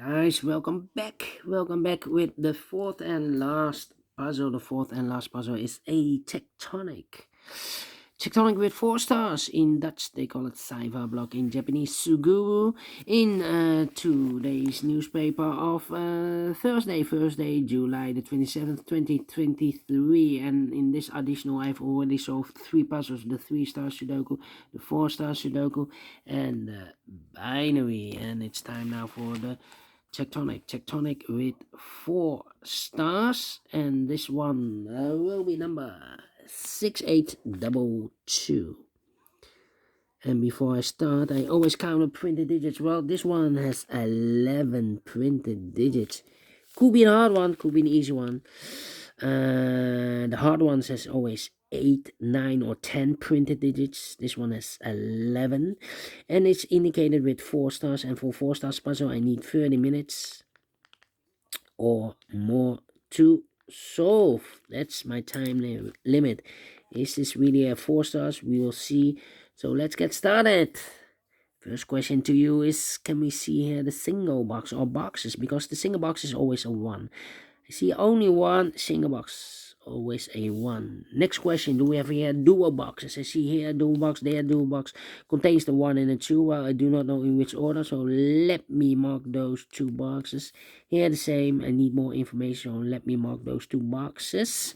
Guys, welcome back. Welcome back with the fourth and last puzzle. The fourth and last puzzle is a tectonic. Tectonic with 4 stars. In Dutch, they call it Saiva block. In Japanese, Suguru. In today's newspaper of Thursday, July the 27th, 2023. And in this additional, I've already solved 3 puzzles. The 3-star Sudoku, the 4-star Sudoku, and the binary. And it's time now for the Tectonic with 4 stars, and this one will be number 6822. And before I start, I always count the printed digits. Well, this one has 11 printed digits. Could be a hard one, could be an easy one. The hard ones has always 8, 9 or 10 printed digits. This one has 11 and it's indicated with 4 stars, and for 4 stars puzzle I need 30 minutes or more to solve. That's my time limit. Is this really a 4 stars? We will see. So let's get started. First question to you is, can we see here the single box or boxes? Because the single box is always a 1. I see only one single box, always a 1. Next question, do we have here dual boxes? I see here dual box, there dual box, contains the 1 and the 2. Well, I do not know in which order, so let me mark those 2 boxes. Here the same, I need more information, so let me mark those 2 boxes.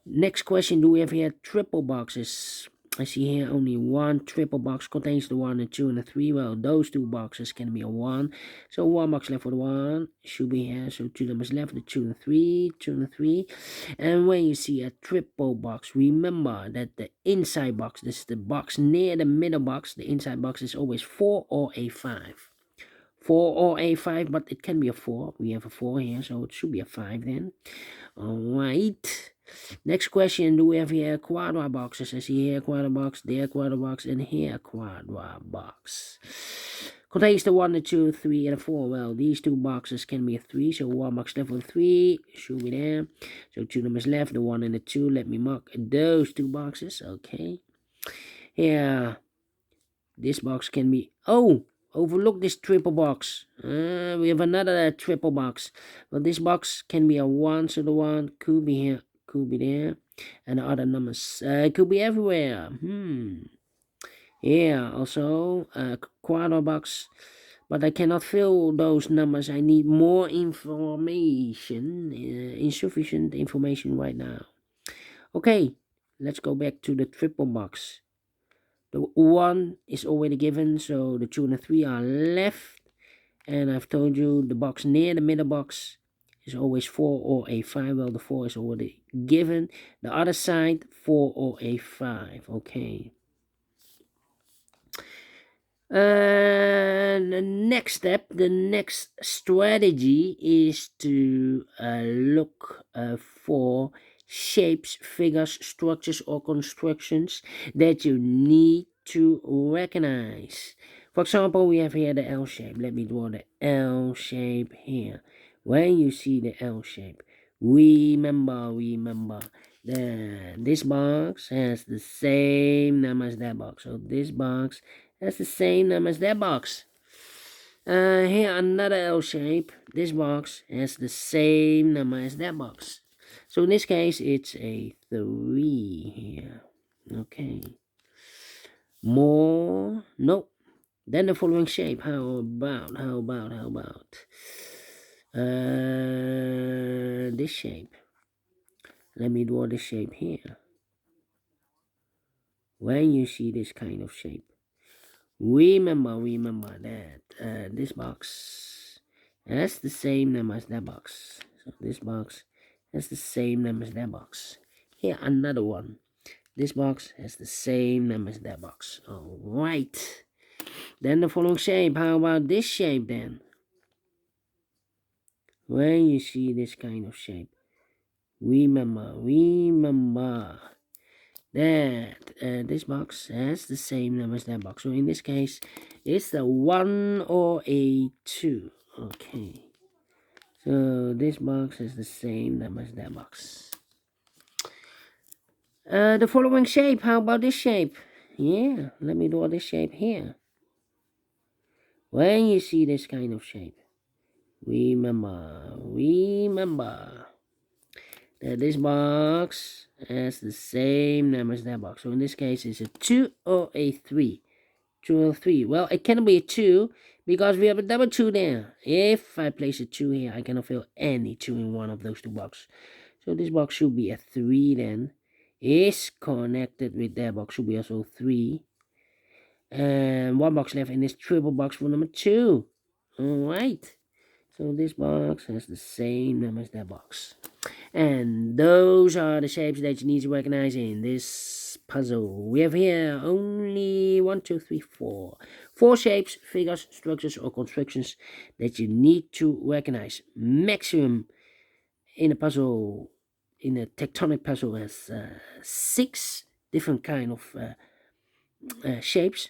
Next question, do we have here triple boxes? I see here only one triple box, contains the 1 and 2 and the 3. Well, those 2 boxes can be a 1. So 1 box left for the 1 should be here. So 2 numbers left, the 2 and the 3, 2 and the 3. And when you see a triple box, remember that the inside box, this is the box near the middle box, the inside box is always 4 or a 5. 4 or a 5, but it can be a 4. We have a 4 here, so it should be a 5 then. Alright. Next question, do we have here quadra boxes? I see here quadra box, there quadra box, and here quadra box. Contains the 1, the 2, 3, and the 4. Well, these 2 boxes can be a 3, so 1 box left for 3 should be there. So 2 numbers left, the 1 and the 2. Let me mark those 2 boxes. Okay. Here, this box can be... Oh! Overlook this triple box. We have another triple box. Well, this box can be a 1, so the 1 could be here, could be there, and the other numbers could be everywhere. Yeah, also a quadra box, but I cannot fill those numbers. I need more information, insufficient information right now. Okay, let's go back to the triple box. The 1 is already given, so the 2 and the 3 are left. And I've told you the box near the middle box is always 4 or a 5. Well, the 4 is already given. The other side, 4 or a 5. Okay. The next step, the next strategy is to look for shapes, figures, structures, or constructions that you need to recognize. For example, we have here the L shape. Let me draw the L shape here. When you see the L shape, remember, this box has the same number as that box. So this box has the same number as that box. Here another L shape. This box has the same number as that box. So in this case, it's a 3 here. Okay. More? Nope. Then the following shape. How about this shape? Let me draw this shape here. When you see this kind of shape, remember that this box has the same number as that box. So this box has the same number as that box. Here another one. This box has the same number as that box. Alright. Then the following shape. How about this shape then? When you see this kind of shape, remember that this box has the same number as that box. So in this case, it's the 1 or a 2. Okay. So this box has the same number as that box. The following shape. How about this shape? Yeah, let me draw this shape here. When you see this kind of shape, remember that this box has the same number as that box. So in this case, it's a 2 or a 3. 2 or 3. Well, it cannot be a 2 because we have a double 2 there. If I place a 2 here, I cannot fill any 2 in one of those two boxes. So this box should be a 3 then. Is connected with that box, should be also 3. And one box left in this triple box for number 2. Alright. So this box has the same number as that box. And those are the shapes that you need to recognize in this puzzle. We have here only 1, 2, 3, 4. 4 shapes, figures, structures, or constructions that you need to recognize. Maximum in a puzzle, in a tectonic puzzle, has 6 different kind of shapes,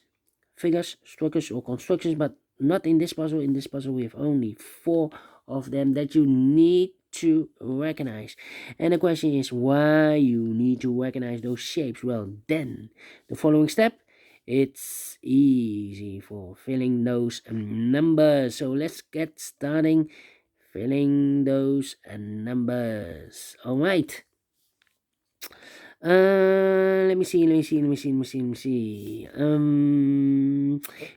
figures, structures, or constructions, but not in this puzzle. In this puzzle, we have only 4 of them that you need to recognize. And the question is why you need to recognize those shapes. Well, then the following step, it's easy for filling those numbers. So let's get starting filling those numbers. All right. Let me see.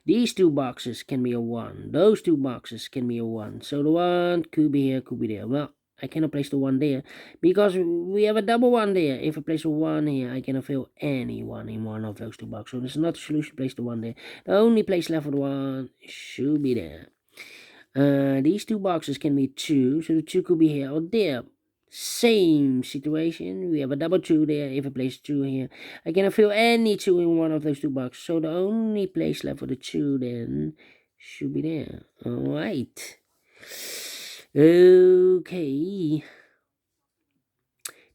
These two boxes can be a 1. Those two boxes can be a 1. So the 1 could be here, could be there. Well, I cannot place the 1 there because we have a double 1 there. If I place a 1 here, I cannot fill any 1 in one of those two boxes. So there's not a solution to place the 1 there. The only place left for the 1 should be there. These two boxes can be 2, so the 2 could be here or there. Same situation, we have a double 2 there. If I place 2 here, I cannot fill any 2 in one of those two boxes, so the only place left for the 2 then should be there. Alright. Okay.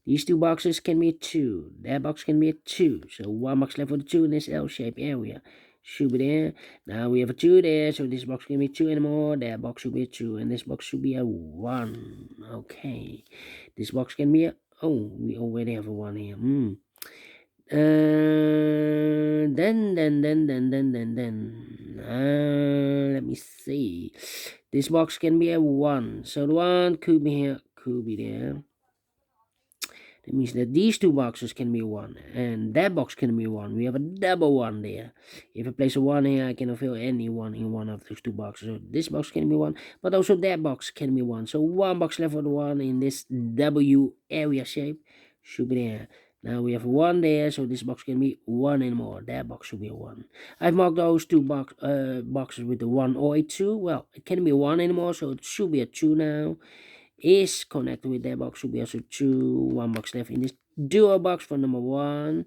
These two boxes can be a 2. That box can be a 2, so one box left for the 2 in this L-shaped area. Should be there. Now we have a 2 there, so this box can be 2 anymore. That box should be a 2, and this box should be a 1. Okay. This box can be a... Oh, we already have a 1 here. Let me see. This box can be a 1. So the 1 could be here, could be there. That means that these two boxes can be 1, and that box can be 1. We have a double 1 there. If I place a 1 here, I cannot fill any 1 in one of those two boxes. So this box can be 1, but also that box can be 1. So one box left for the 1 in this W area shape should be there. Now we have 1 there, so this box can be 1 anymore. That box should be a 1. I've marked those two boxes with the 1 or a 2. Well, it can't be a 1 anymore, so it should be a 2 now. Is connected with that box should be also 2. 1 box left in this dual box for number 1.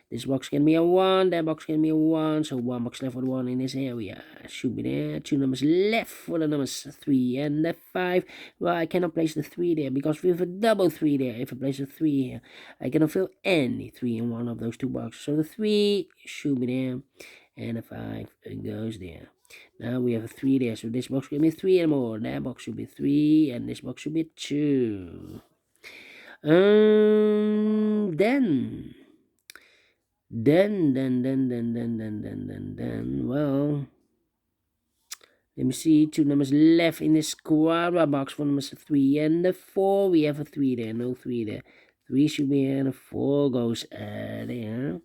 This box can be a 1, that box can be a 1, so 1 box left for the 1 in this area should be there. 2 numbers left for the numbers 3 and the 5. Well, I cannot place the 3 there because we have a double 3 there. If I place a 3 here, I cannot fill any 3 in one of those two boxes, so the 3 should be there, and the 5 goes there. Now we have a 3 there, so this box can be 3 and more. That box should be 3, and this box should be 2. Well, let me see, 2 numbers left in this square box for numbers 3 and the 4. We have a 3 there, no 3 there. 3 should be here, and the 4 goes there.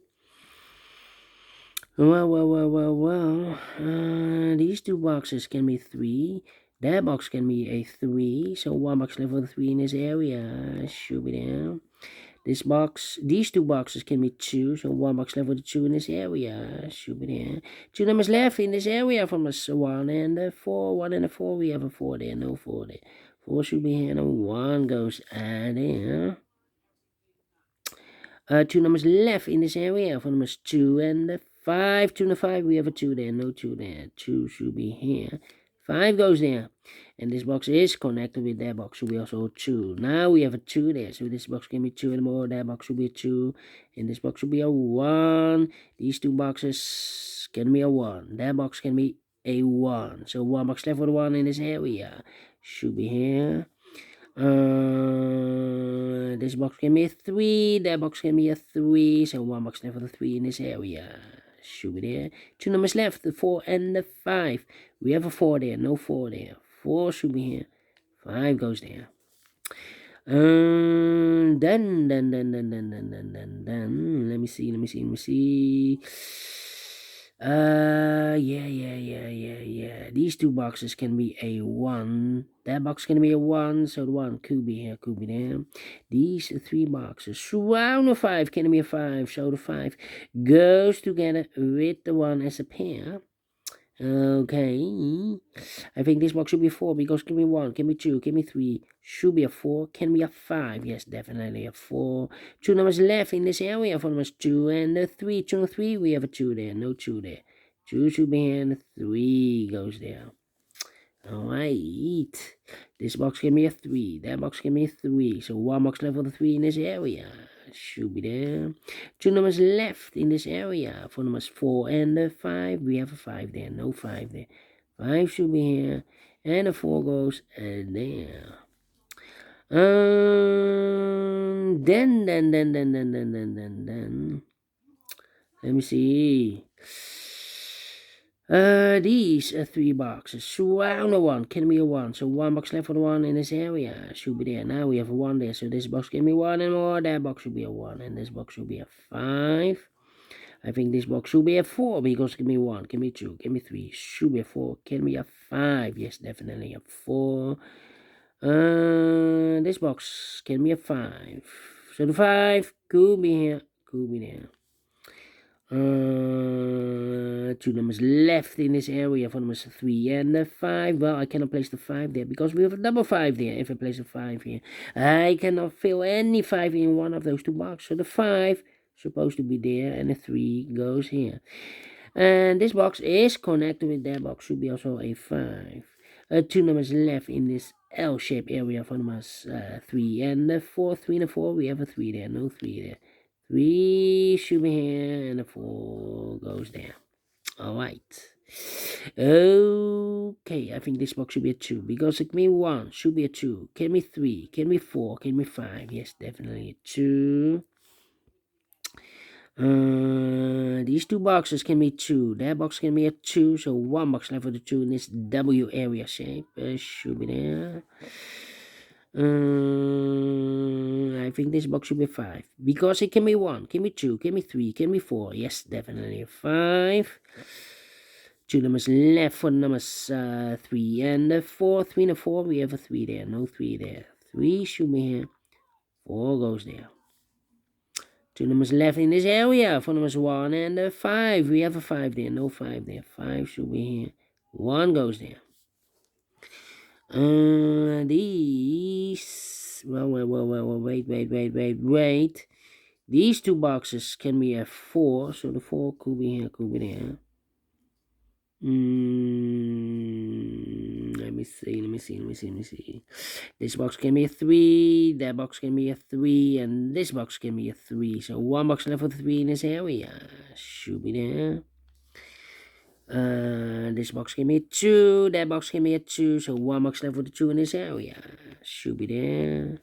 Well. These two boxes can be 3. That box can be a 3. So 1 box left for the 3 in this area should be there. These two boxes can be 2. So 1 box left for the 2 in this area should be there. 2 numbers left in this area from us 1 and the 4. 1 and the 4. We have a 4 there, no 4 there. 4 should be here, and 1 goes there. 2 numbers left in this area for numbers 2 and the 5. 2 and the 5, we have a 2 there, no 2 there. 2 should be here. 5 goes there. And this box is connected with that box, so we also 2. Now we have a 2 there, so this box can be 2 and more. That box should be a 2. And this box should be a 1. These two boxes can be a 1. That box can be a 1. So 1 box left for the 1 in this area should be here. This box can be a 3. That box can be a 3. So 1 box left for the 3 in this area should be there. 2 numbers left, the 4 and the 5. We have a 4 there, no 4 there. 4 should be here. 5 goes there. Then, let me see. Yeah. These two boxes can be a 1. That box can be a 1, so the 1 could be here, could be there. These 3 boxes surround a 5 can be a 5, so the 5 goes together with the 1 as a pair. Okay, I think this box should be 4 because can be 1, can be 2, can be 3, should be a 4, can be a 5, yes, definitely a 4. 2 numbers left in this area for numbers 2 and 3. 2 and 3, we have a 2 there, no 2 there. 2 should be here and 3 goes there. Alright, this box can be a 3, that box can be a 3, so 1 box left for the 3 in this area. Should be there. 2 numbers left in this area for numbers 4 and 5. We have a 5 there, no 5 there. 5 should be here, and a 4 goes there. Then. Let me see. These 3 boxes surround a 1, can be a 1, so 1 box left for the 1 in this area, should be there. Now we have a 1 there, so this box can be 1 and more, that box should be a 1, and this box should be a 5. I think this box should be a 4, because it can be 1, can be 2, can be 3, should be a 4, can be a 5, yes, definitely a 4. This box can be a 5, so the 5 could be here, could be there. 2 numbers left in this area for numbers 3 and 5. Well, I cannot place the 5 there because we have a double 5 there. If I place a 5 here, I cannot fill any 5 in one of those 2 boxes. So the 5 supposed to be there and the 3 goes here. And this box is connected with that box, should be also a 5. 2 numbers left in this L-shaped area for numbers 3 and 4. 3 and 4, we have a 3 there, no 3 there. 3 should be here, and a 4 goes there. Alright. Okay, I think this box should be a 2, because it can be 1, should be a 2, can be 3, can be 4, can be 5, yes, definitely a 2. These 2 boxes can be 2, that box can be a 2, so 1 box left for the 2 in this W area shape, should be there. I think this box should be 5, because it can be 1, can be 2, can be 3, can be 4, yes, definitely a 5. 2 numbers left for numbers 3 and 4. 3 and 4, we have a 3 there, no 3 there. 3 should be here, 4 goes there. 2 numbers left in this area for numbers 1 and 5. We have a 5 there, no 5 there. 5 should be here, 1 goes there. These, well, wait. These 2 boxes can be a 4, so the 4 could be here, could be there. Let me see. This box can be a 3, that box can be a 3, and this box can be a 3. So 1 box left for the 3 in this area. Should be there. This box can be a 2, that box can be a 2, so 1 box left for the 2 in this area. Should be there.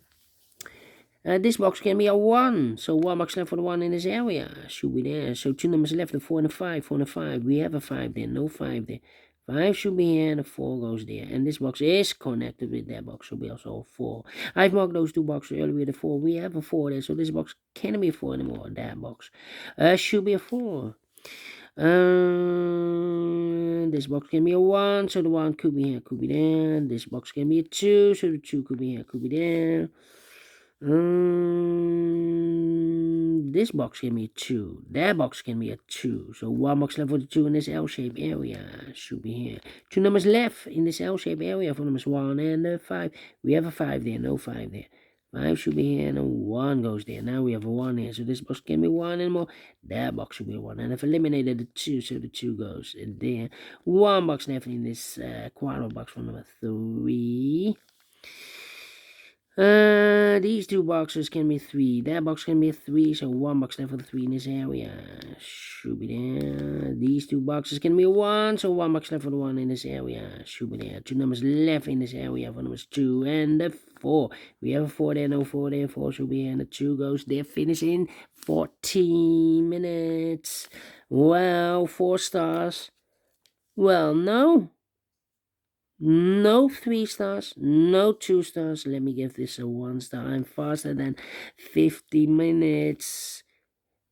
This box can be a 1, so 1 box left for the 1 in this area. Should be there. So 2 numbers left, the 4 and the 5. 4 and the 5. We have a 5 there, no 5 there. 5 should be here, and the 4 goes there. And this box is connected with that box, should be also a 4. I've marked those 2 boxes earlier with a 4. We have a 4 there, so this box can't be a 4 anymore. That box should be a 4. This box can be a 1, so the 1 could be here, could be there. This box can be a 2, so the 2 could be here, could be there. This box can be a 2. That box can be a 2. So 1 box left for the 2 in this L-shaped area. Should be here. 2 numbers left in this L-shaped area for numbers 1 and 5. We have a 5 there, no 5 there. 5 should be here, and a 1 goes there. Now we have a 1 here, so this box can be 1 and more. That box should be a 1. And I've eliminated the 2, so the 2 goes there. 1 box left in this quarter box for number 3. These 2 boxes can be 3. That box can be a 3, so 1 box left for the 3 in this area. Should be there. These 2 boxes can be a 1, so 1 box left for the 1 in this area. Should be there. 2 numbers left in this area for numbers 2 and 4. We have a 4 there, no 4 there. 4 should be here, and the 2 goes there. Finish in 14 minutes. Well, 4 stars. Well, no. No 3 stars, no 2 stars. Let me give this a 1 star. I'm faster than 50 minutes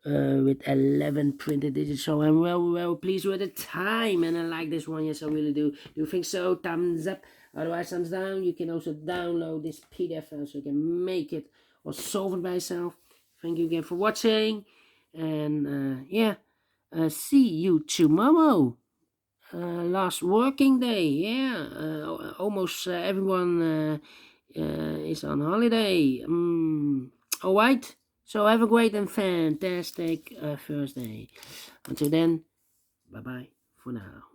with 11 printed digits. So I'm well pleased with the time, and I like this one. Yes, I really do. Do you think so? Thumbs up. Otherwise, thumbs down. You can also download this PDF file so you can make it or solve it by yourself. Thank you again for watching, and yeah, see you tomorrow. Last working day, yeah. Almost everyone is on holiday. All right. So have a great and fantastic Thursday. Until then, bye bye for now.